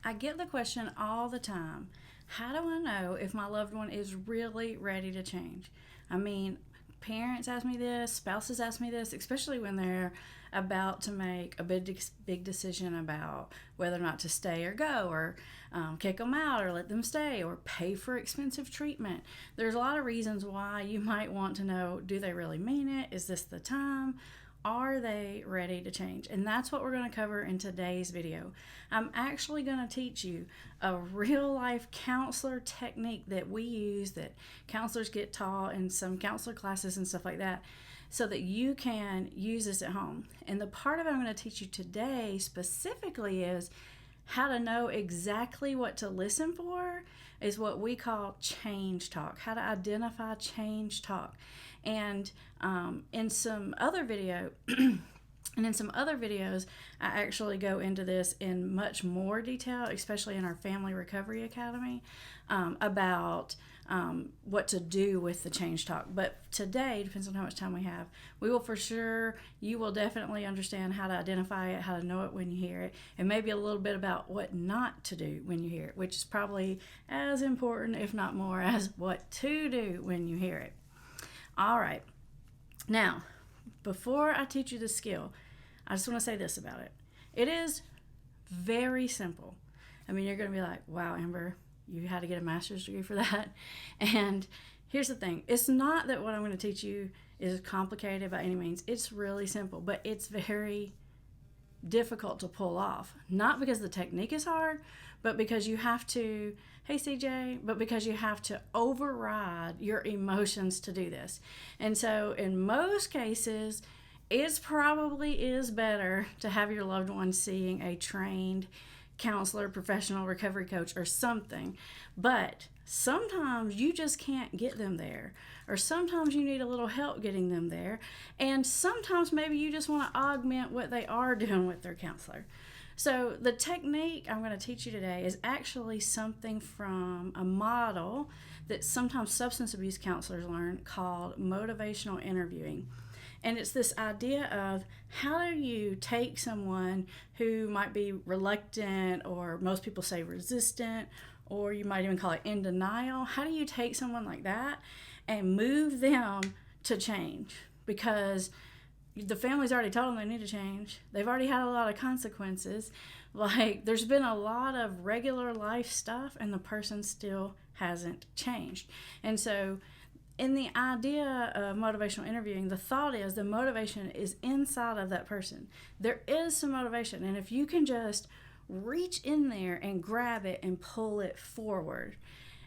I get the question all the time, how do I know if my loved one is really ready to change? I mean, parents ask me this, spouses ask me this, especially when they're about to make a big decision about whether or not to stay or go, or kick them out or let them stay, or pay for expensive treatment. There's a lot of reasons why you might want to know, do they really mean it? Is this the time? Are they ready to change? And that's what we're going to cover in today's video. I'm actually going to teach you a real life counselor technique that we use, that counselors get taught in some counselor classes and stuff like that, so that you can use this at home. And the part of it I'm going to teach you today specifically is how to know exactly what to listen for, is what we call change talk, how to identify change talk. And in some other video, and in some other videos, I actually go into this in much more detail, especially in our Family Recovery Academy, about what to do with the change talk. But today, depends on how much time we have, we will for sure, you will definitely understand how to identify it, how to know it when you hear it, and maybe a little bit about what not to do when you hear it, which is probably as important, if not more, as what to do when you hear it. All right. Now, before I teach you the skill, I just want to say this about it. It is very simple. I mean, you're going to be like, wow, Amber, you had to get a master's degree for that. And here's the thing. It's not that what I'm going to teach you is complicated by any means. It's really simple, but it's very difficult to pull off. Not because the technique is hard, but because you have to, hey CJ, but because you have to override your emotions to do this. And so in most cases, it probably is better to have your loved one seeing a trained counselor, professional recovery coach, or something. But sometimes you just can't get them there, or sometimes you need a little help getting them there, and sometimes maybe you just want to augment what they are doing with their counselor. So the technique I'm going to teach you today is actually something from a model that sometimes substance abuse counselors learn, called motivational interviewing. And it's this idea of, how do you take someone who might be reluctant, or most people say resistant, or you might even call it in denial. How do you take someone like that and move them to change? Because the family's already told them they need to change. They've already had a lot of consequences. Like, there's been a lot of regular life stuff, and the person still hasn't changed. And so in the idea of motivational interviewing, the thought is the motivation is inside of that person. There is some motivation, and if you can just reach in there and grab it and pull it forward.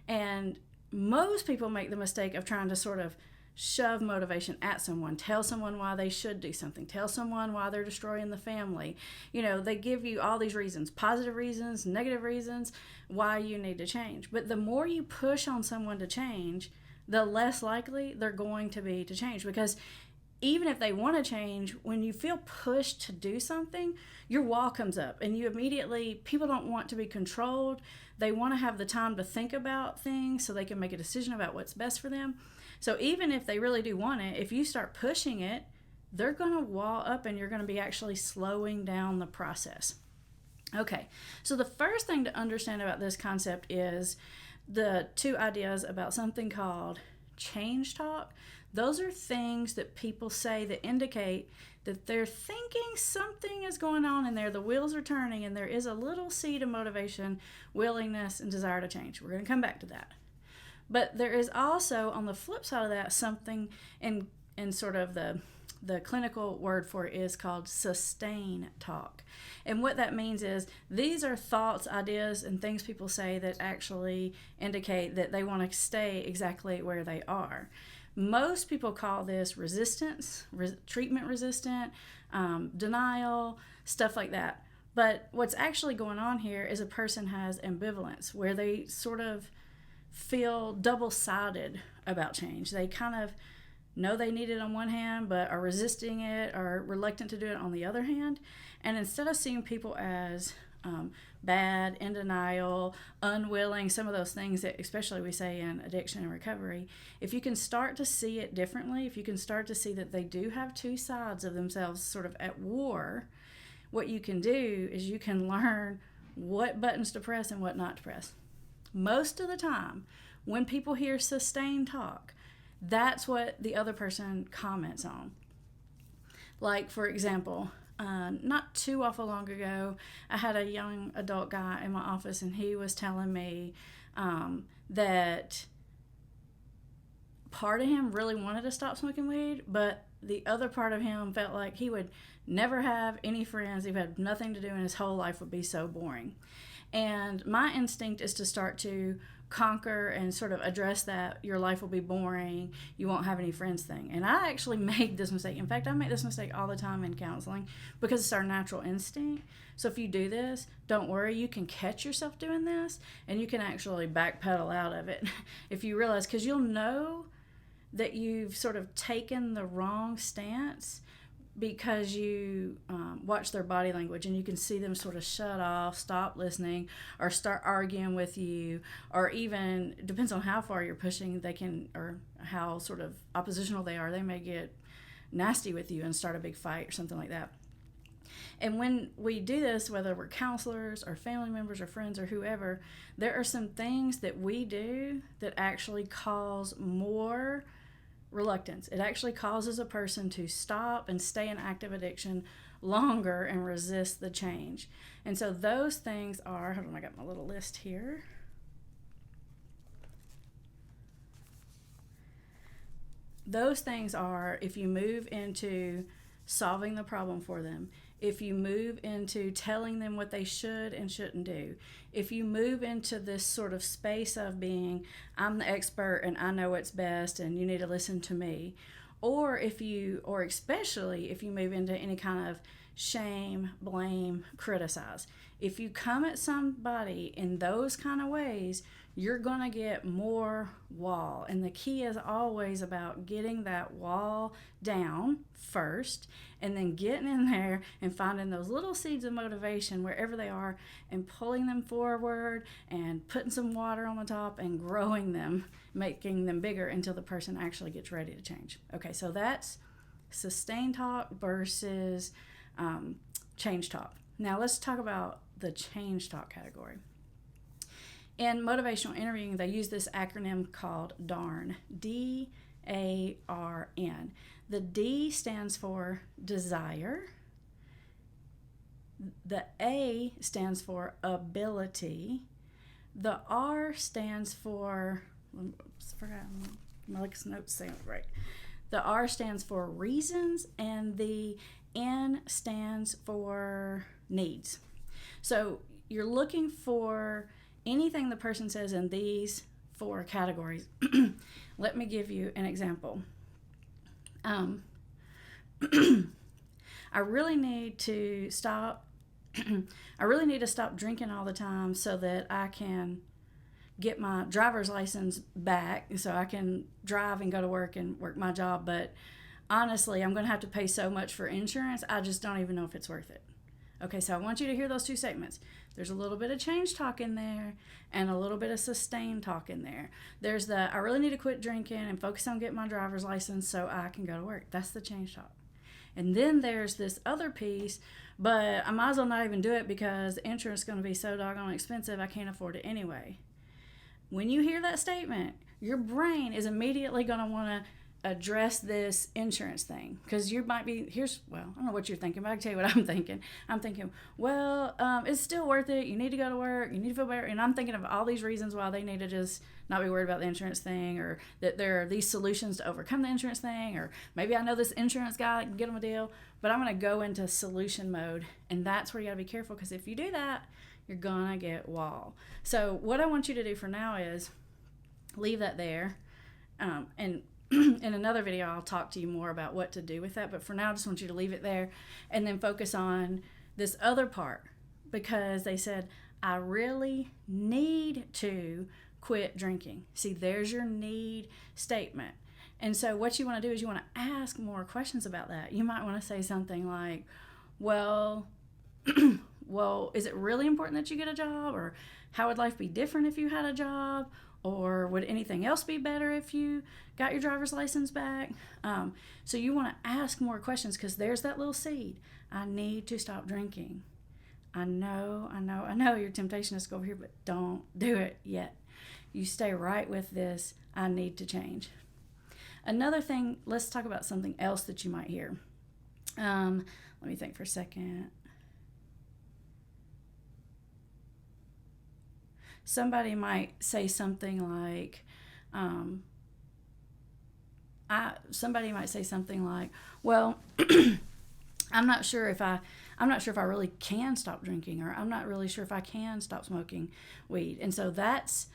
And most people make the mistake of trying to sort of shove motivation at someone, tell someone why they should do something, tell someone why they're destroying the family. You know, they give you all these reasons, positive reasons, negative reasons, why you need to change. But the more you push on someone to change, the less likely they're going to be to change. Because even if they want to change, when you feel pushed to do something, your wall comes up, and you immediately, people don't want to be controlled. They want to have the time to think about things so they can make a decision about what's best for them. So even if they really do want it, if you start pushing it, they're going to wall up, and you're going to be actually slowing down the process. Okay, so the first thing to understand about this concept is the two ideas about something called change talk. Those are things that people say that indicate that they're thinking something is going on in there, the wheels are turning, and there is a little seed of motivation, willingness, and desire to change. We're going to come back to that. But there is also, on the flip side of that, something in sort of the clinical word for it is called sustain talk. And what that means is, these are thoughts, ideas, and things people say that actually indicate that they want to stay exactly where they are. Most people call this resistance, treatment resistant, denial, stuff like that. But what's actually going on here is a person has ambivalence, where they sort of feel double-sided about change. They kind of know they need it on one hand, but are resisting it, or reluctant to do it on the other hand. And instead of seeing people as bad, in denial, unwilling, some of those things that especially we say in addiction and recovery, if you can start to see it differently, if you can start to see that they do have two sides of themselves sort of at war, what you can do is you can learn what buttons to press and what not to press. Most of the time, when people hear sustained talk, that's what the other person comments on. Like, for example, not too awful long ago, I had a young adult guy in my office, and he was telling me that part of him really wanted to stop smoking weed, but the other part of him felt like he would never have any friends. He had nothing to do, and his whole life would be so boring. And my instinct is to start to conquer and sort of address that your life will be boring, you won't have any friends thing. And I actually made this mistake. In fact, I make this mistake all the time in counseling because it's our natural instinct. So if you do this, don't worry, you can catch yourself doing this, and you can actually backpedal out of it if you realize, because you'll know that you've sort of taken the wrong stance because you watch their body language, and you can see them sort of shut off, stop listening, or start arguing with you, or even, depends on how far you're pushing, they can, or how sort of oppositional they are, they may get nasty with you and start a big fight or something like that. And when we do this, whether we're counselors or family members or friends or whoever, there are some things that we do that actually cause more reluctance. It actually causes a person to stop and stay in active addiction longer and resist the change. And so those things are, hold on, I got my little list here. Those things are, if you move into solving the problem for them, if you move into telling them what they should and shouldn't do, if you move into this sort of space of being, I'm the expert and I know what's best and you need to listen to me, or especially if you move into any kind of shame, blame, criticize. If you come at somebody in those kind of ways, you're going to get more wall. And the key is always about getting that wall down first, and then getting in there and finding those little seeds of motivation wherever they are and pulling them forward and putting some water on the top and growing them, making them bigger until the person actually gets ready to change. Okay, so that's sustained talk versus change talk. Now let's talk about the change talk category. In motivational interviewing, they use this acronym called DARN, D-A-R-N. The D stands for desire. The A stands for ability. The R stands for, I forgot, my notes say it right. The R stands for reasons, and the N stands for needs. So you're looking for anything the person says in these four categories. Let me give you an example. I really need to stop drinking all the time so that I can get my driver's license back so I can drive and go to work and work my job. But honestly, I'm going to have to pay so much for insurance, I just don't even know if it's worth it. Okay, so I want you to hear those two statements. There's a little bit of change talk in there and a little bit of sustained talk in there. There's the, I really need to quit drinking and focus on getting my driver's license so I can go to work. That's the change talk. And then there's this other piece, but I might as well not even do it because the insurance is going to be so doggone expensive, I can't afford it anyway. When you hear that statement, your brain is immediately going to want to address this insurance thing, because you might be, I don't know what you're thinking, but I can tell you what I'm thinking. I'm thinking, it's still worth it. You need to go to work. You need to feel better. And I'm thinking of all these reasons why they need to just not be worried about the insurance thing, or that there are these solutions to overcome the insurance thing, or maybe I know this insurance guy that can get them a deal, but I'm going to go into solution mode. And that's where you got to be careful, because if you do that, you're going to get wall. So what I want you to do for now is leave that there. And in another video, I'll talk to you more about what to do with that. But for now, I just want you to leave it there and then focus on this other part, because they said, I really need to quit drinking. See, there's your need statement. And so what you want to do is you want to ask more questions about that. You might want to say something like, well, is it really important that you get a job? Or how would life be different if you had a job? Or would anything else be better if you got your driver's license back? So you want to ask more questions, because there's that little seed. I need to stop drinking. I know your temptation is to go over here, but don't do it yet. You stay right with this. I need to change. Another thing, let's talk about something else that you might hear. Let me think for a second. Somebody might say something like, well, I'm not sure if I really can stop drinking, or I'm not really sure if I can stop smoking weed. And so that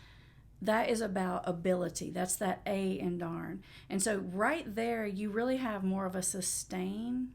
is about ability. That's that A in darn. And so right there, you really have more of a sustain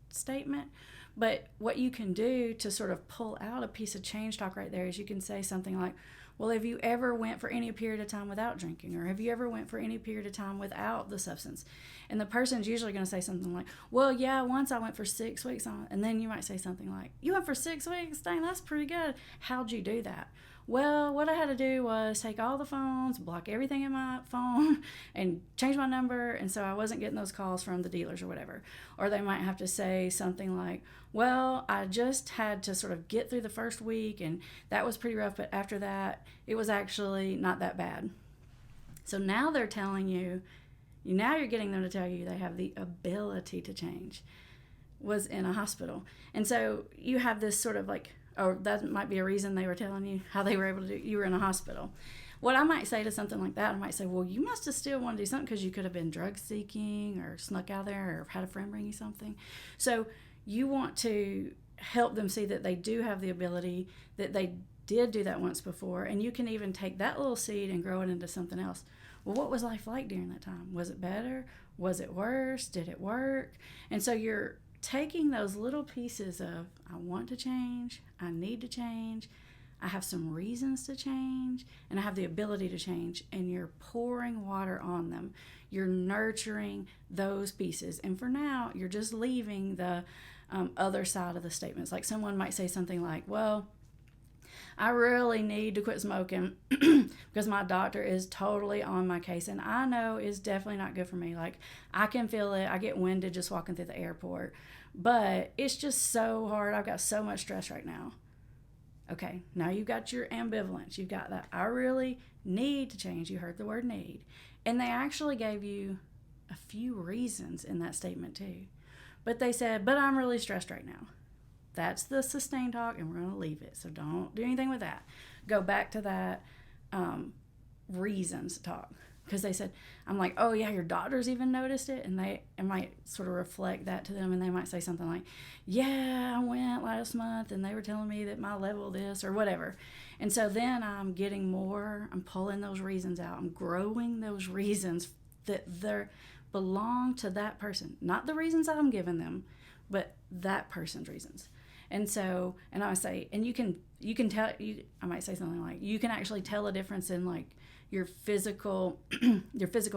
statement. But what you can do to sort of pull out a piece of change talk right there is you can say something like, well, have you ever went for any period of time without drinking? Or have you ever went for any period of time without the substance? And the person's usually going to say something like, well, yeah, once I went for 6 weeks on. And then you might say something like, you went for 6 weeks? Dang, that's pretty good. How'd you do that? Well, what I had to do was take all the phones, block everything in my phone, and change my number, and so I wasn't getting those calls from the dealers or whatever. Or they might have to say something like, well, I just had to sort of get through the first week, and that was pretty rough, but after that, it was actually not that bad. So now they're telling you, now you're getting them to tell you they have the ability to change, was in a hospital. And so you have this sort of like, or that might be a reason they were telling you how they were able to do, you were in a hospital. What I might say to something like that, I might say, well, you must have still wanted to do something because you could have been drug seeking or snuck out there or had a friend bring you something. So you want to help them see that they do have the ability, that they did do that once before, and you can even take that little seed and grow it into something else. Well, what was life like during that time? Was it better? Was it worse? Did it work? And so you're taking those little pieces of, I want to change, I need to change, I have some reasons to change, and I have the ability to change, and you're pouring water on them. You're nurturing those pieces. And for now, you're just leaving the other side of the statements. Like someone might say something like, well, I really need to quit smoking because my doctor is totally on my case, and I know it's definitely not good for me. Like, I can feel it. I get winded just walking through the airport, but it's just so hard. I've got so much stress right now. Okay, now you've got your ambivalence. You've got that I really need to change. You heard the word need. And they actually gave you a few reasons in that statement too. But they said, but I'm really stressed right now. That's the sustain talk, and we're going to leave it. So don't do anything with that. Go back to that reasons talk. Because they said, I'm like, oh yeah, your doctors even noticed it? And it might sort of reflect that to them, and they might say something like, yeah, I went last month, and they were telling me that my level this, or whatever. And so then I'm pulling those reasons out. I'm growing those reasons that belong to that person. Not the reasons I'm giving them, but that person's reasons. And so, and I say, and you can tell, I might say something like, you can actually tell a difference in like your physical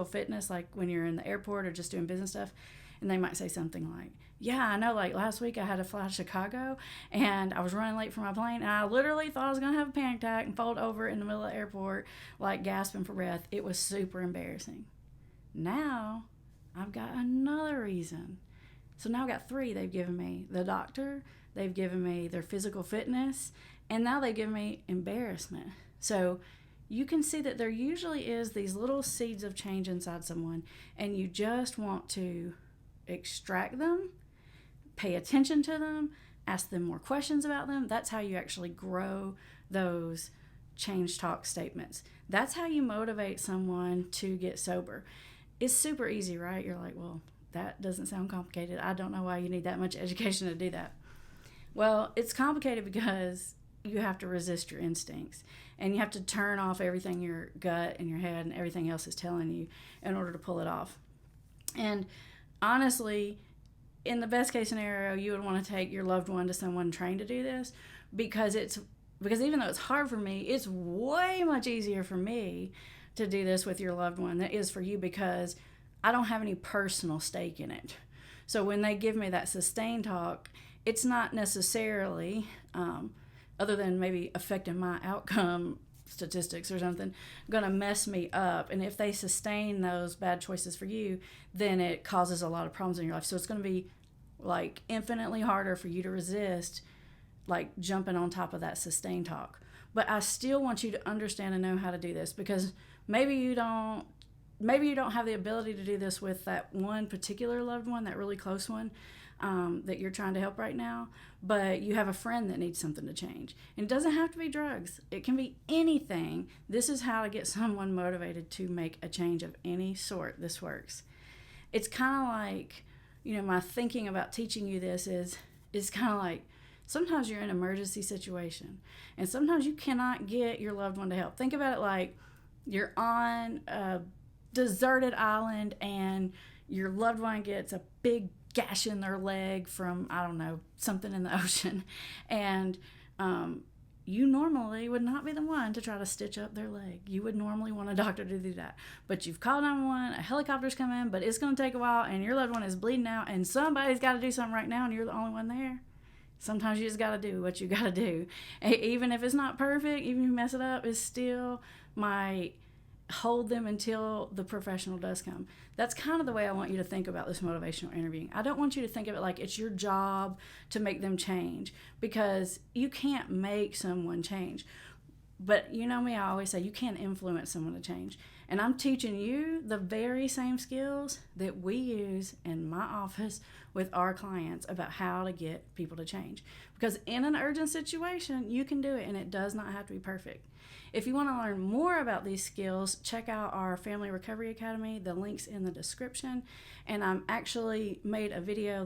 fitness, like when you're in the airport or just doing business stuff. And they might say something like, yeah, I know, like last week I had to fly to Chicago and I was running late for my plane, and I literally thought I was going to have a panic attack and fold over in the middle of the airport, like gasping for breath. It was super embarrassing. Now I've got another reason. So now I've got 3. They've given me the doctor, they've given me their physical fitness, and now they've given me embarrassment. So you can see that there usually is these little seeds of change inside someone, and you just want to extract them, pay attention to them, ask them more questions about them. That's how you actually grow those change talk statements. That's how you motivate someone to get sober. It's super easy, right? You're like, well, that doesn't sound complicated. I don't know why you need that much education to do that. Well, it's complicated because you have to resist your instincts, and you have to turn off everything your gut and your head and everything else is telling you in order to pull it off. And honestly, in the best case scenario, you would want to take your loved one to someone trained to do this, because even though it's hard for me, it's way much easier for me to do this with your loved one than it is for you, because I don't have any personal stake in it. So when they give me that sustain talk, it's not necessarily, other than maybe affecting my outcome statistics or something, going to mess me up. And if they sustain those bad choices for you, then it causes a lot of problems in your life. So it's going to be like infinitely harder for you to resist like jumping on top of that sustain talk. But I still want you to understand and know how to do this, because maybe you don't have the ability to do this with that one particular loved one, that really close one, that you're trying to help right now, but you have a friend that needs something to change. And it doesn't have to be drugs. It can be anything. This is how to get someone motivated to make a change of any sort. This works. It's kind of like, my thinking about teaching you this is kind of like, sometimes you're in an emergency situation, and sometimes you cannot get your loved one to help. Think about it like you're on a deserted island and your loved one gets a big gash in their leg from, I don't know, something in the ocean. And you normally would not be the one to try to stitch up their leg. You would normally want a doctor to do that. But you've called 911, a helicopter's come in, but it's going to take a while, and your loved one is bleeding out, and somebody's got to do something right now, and you're the only one there. Sometimes you just got to do what you got to do. Even if it's not perfect, even if you mess it up, it still might hold them until the professional does come. That's kind of the way I want you to think about this motivational interviewing. I don't want you to think of it like it's your job to make them change, because you can't make someone change. But you know me, I always say you can't influence someone to change. And I'm teaching you the very same skills that we use in my office with our clients about how to get people to change. Because in an urgent situation, you can do it, and it does not have to be perfect. If you want to learn more about these skills, check out our Family Recovery Academy. The link's in the description. And I'm actually made a video